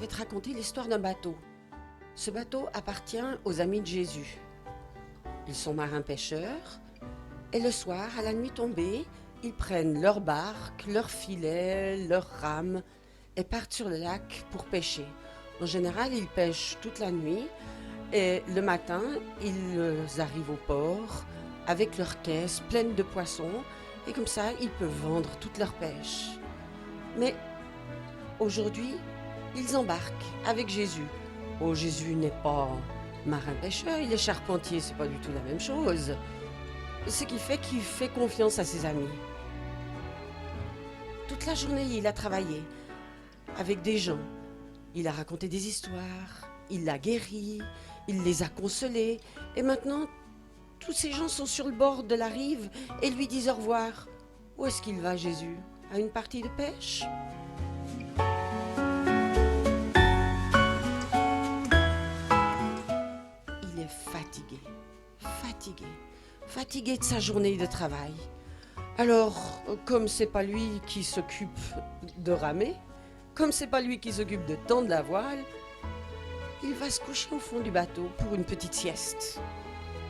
te raconter l'histoire d'un bateau. Ce bateau appartient aux amis de Jésus. Ils sont marins-pêcheurs et le soir, à la nuit tombée, ils prennent leur barque, leur filet, leur rame et partent sur le lac pour pêcher. En général, ils pêchent toute la nuit et le matin, ils arrivent au port avec leurs caisses pleines de poissons et comme ça, ils peuvent vendre toute leur pêche. Mais aujourd'hui, ils embarquent avec Jésus. Oh, Jésus n'est pas marin-pêcheur, il est charpentier, c'est pas du tout la même chose. Ce qui fait qu'il fait confiance à ses amis. Toute la journée, il a travaillé avec des gens. Il a raconté des histoires, il l'a guéri, il les a consolés. Et maintenant, tous ces gens sont sur le bord de la rive et lui disent au revoir. Où est-ce qu'il va, Jésus? À une partie de pêche? Il est fatigué de sa journée de travail. Alors, comme c'est pas lui qui s'occupe de ramer, comme c'est pas lui qui s'occupe de tendre la voile, il va se coucher au fond du bateau pour une petite sieste.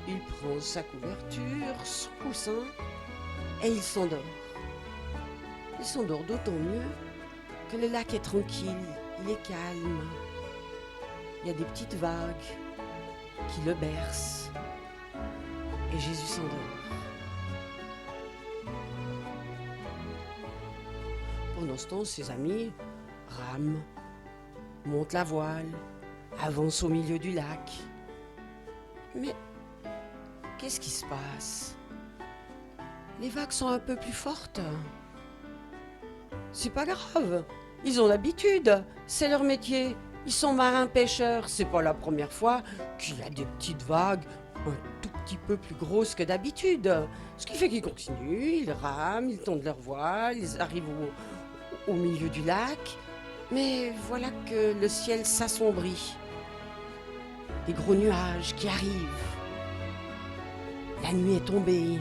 Il prend sa couverture, son coussin et il s'endort. Il s'endort d'autant mieux que le lac est tranquille, il est calme. Il y a des petites vagues qui le bercent et Jésus s'endort. Pendant ce temps, ses amis rament, montent la voile, avancent au milieu du lac. Mais qu'est-ce qui se passe? Les vagues sont un peu plus fortes. C'est pas grave, ils ont l'habitude, c'est leur métier. Ils sont marins-pêcheurs, c'est pas la première fois qu'il y a des petites vagues un tout petit peu plus grosses que d'habitude. Ce qui fait qu'ils continuent, ils rament, ils tendent leur voile, ils arrivent au milieu du lac. Mais voilà que le ciel s'assombrit. Des gros nuages qui arrivent. La nuit est tombée.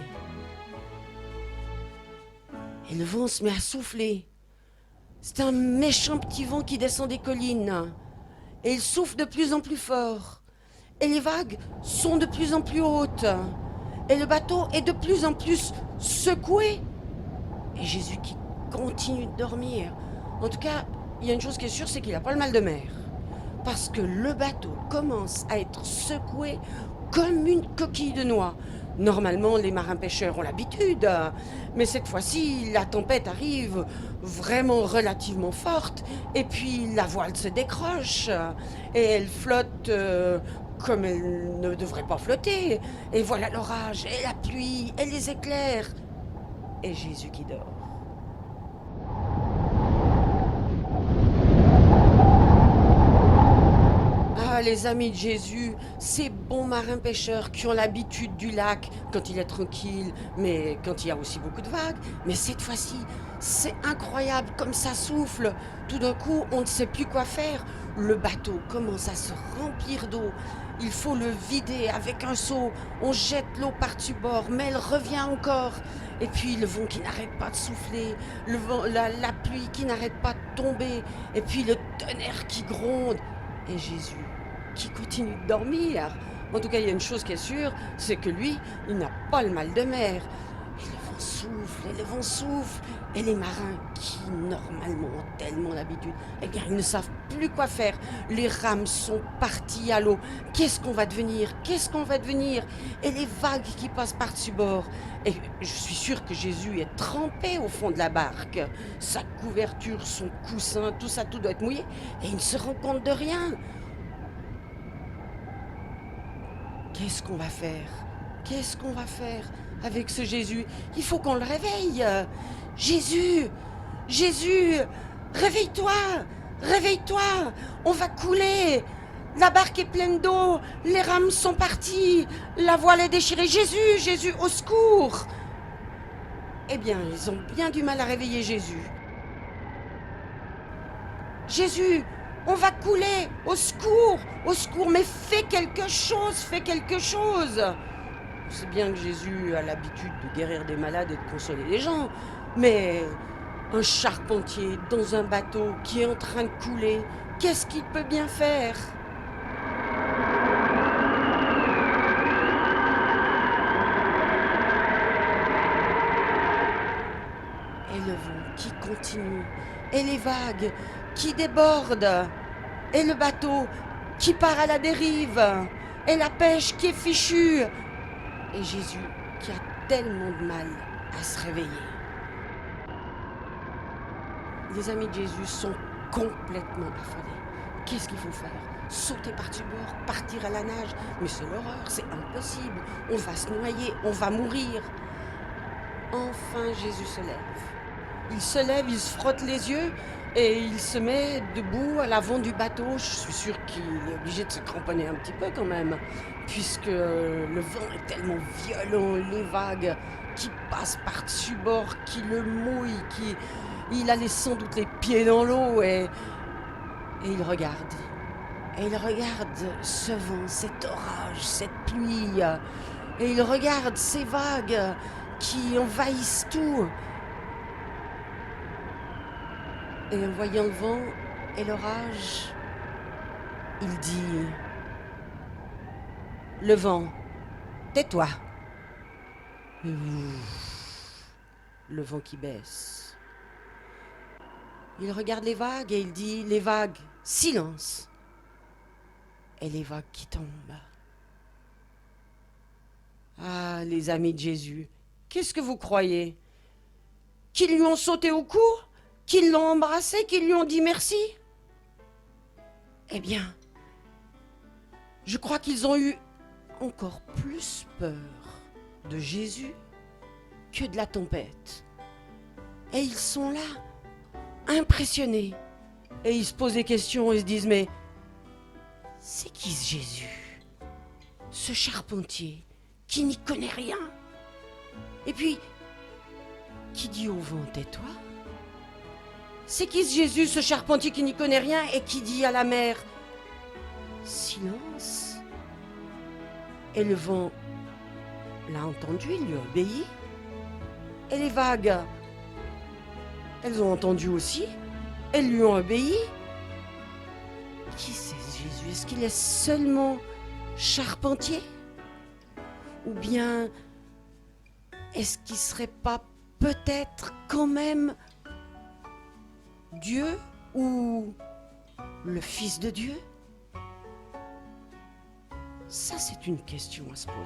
Et le vent se met à souffler. C'est un méchant petit vent qui descend des collines. Et il souffle de plus en plus fort. Et les vagues sont de plus en plus hautes. Et le bateau est de plus en plus secoué. Et Jésus qui continue de dormir. En tout cas, il y a une chose qui est sûre, c'est qu'il n'a pas le mal de mer. Parce que le bateau commence à être secoué comme une coquille de noix. Normalement, les marins-pêcheurs ont l'habitude, mais cette fois-ci, la tempête arrive vraiment relativement forte, et puis la voile se décroche, et elle flotte comme elle ne devrait pas flotter. Et voilà l'orage, et la pluie, et les éclairs, et Jésus qui dort. Ah, les amis de Jésus, ces bons marins-pêcheurs qui ont l'habitude du lac quand il est tranquille, mais quand il y a aussi beaucoup de vagues. Mais cette fois-ci, c'est incroyable comme ça souffle. Tout d'un coup, on ne sait plus quoi faire. Le bateau commence à se remplir d'eau. Il faut le vider avec un seau. On jette l'eau par-dessus bord, mais elle revient encore. Et puis le vent qui n'arrête pas de souffler, la pluie qui n'arrête pas de tomber, et puis le tonnerre qui gronde. Et Jésus qui continue de dormir. En tout cas, il y a une chose qui est sûre, c'est que lui, il n'a pas le mal de mer. Et le vent souffle, et le vent souffle. Et les marins, qui normalement ont tellement l'habitude, eh bien, ils ne savent plus quoi faire. Les rames sont parties à l'eau. Qu'est-ce qu'on va devenir? Qu'est-ce qu'on va devenir? Et les vagues qui passent par-dessus bord. Et je suis sûre que Jésus est trempé au fond de la barque. Sa couverture, son coussin, tout ça, tout doit être mouillé. Et il ne se rend compte de rien. Qu'est-ce qu'on va faire? Qu'est-ce qu'on va faire avec ce Jésus? Il faut qu'on le réveille. Jésus! Jésus! Réveille-toi! Réveille-toi! On va couler! La barque est pleine d'eau! Les rames sont parties! La voile est déchirée! Jésus! Jésus! Au secours! Eh bien, ils ont bien du mal à réveiller Jésus. Jésus! On va couler! Au secours! Au secours! Mais fais quelque chose! Fais quelque chose! C'est bien que Jésus a l'habitude de guérir des malades et de consoler les gens, mais Un charpentier dans un bateau qui est en train de couler, qu'est-ce qu'il peut bien faire? Et le vent qui continue, et les vagues qui débordent, et le bateau qui part à la dérive, et la pêche qui est fichue, et Jésus qui a tellement de mal à se réveiller. Les amis de Jésus sont complètement affolés. Qu'est-ce qu'il faut faire? Sauter par-dessus bord, partir à la nage? Mais c'est l'horreur, c'est impossible. On va se noyer, on va mourir. Enfin, Jésus se lève. Il se lève, il se frotte les yeux et il se met debout à l'avant du bateau. Je suis sûre qu'il est obligé de se cramponner un petit peu quand même, puisque le vent est tellement violent, les vagues qui passent par-dessus bord, qui le mouillent, il a sans doute les pieds dans l'eau et il regarde. Et il regarde ce vent, cet orage, cette pluie. Et il regarde ces vagues qui envahissent tout. Et en voyant le vent et l'orage, il dit: le vent, tais-toi. Et le vent qui baisse. Il regarde les vagues et il dit: les vagues, silence. Et les vagues qui tombent. Ah, les amis de Jésus, qu'est-ce que vous croyez? Qu'ils lui ont sauté au cou? Qu'ils l'ont embrassé? Qu'ils lui ont dit merci? Eh bien, je crois qu'ils ont eu encore plus peur de Jésus que de la tempête. Et ils sont là, impressionnés. Et ils se posent des questions et se disent: mais c'est qui ce Jésus? Ce charpentier qui n'y connaît rien? Et puis, qui dit au vent: tais-toi? C'est qui ce Jésus, ce charpentier qui n'y connaît rien et qui dit à la mer: silence? Et le vent l'a entendu, il lui a obéi. Et les vagues, elles ont entendu aussi, elles lui ont obéi. Qui c'est ce Jésus? Est-ce qu'il est seulement charpentier? Ou bien est-ce qu'il ne serait pas peut-être quand même Dieu ou le Fils de Dieu? Ça, c'est une question à se poser.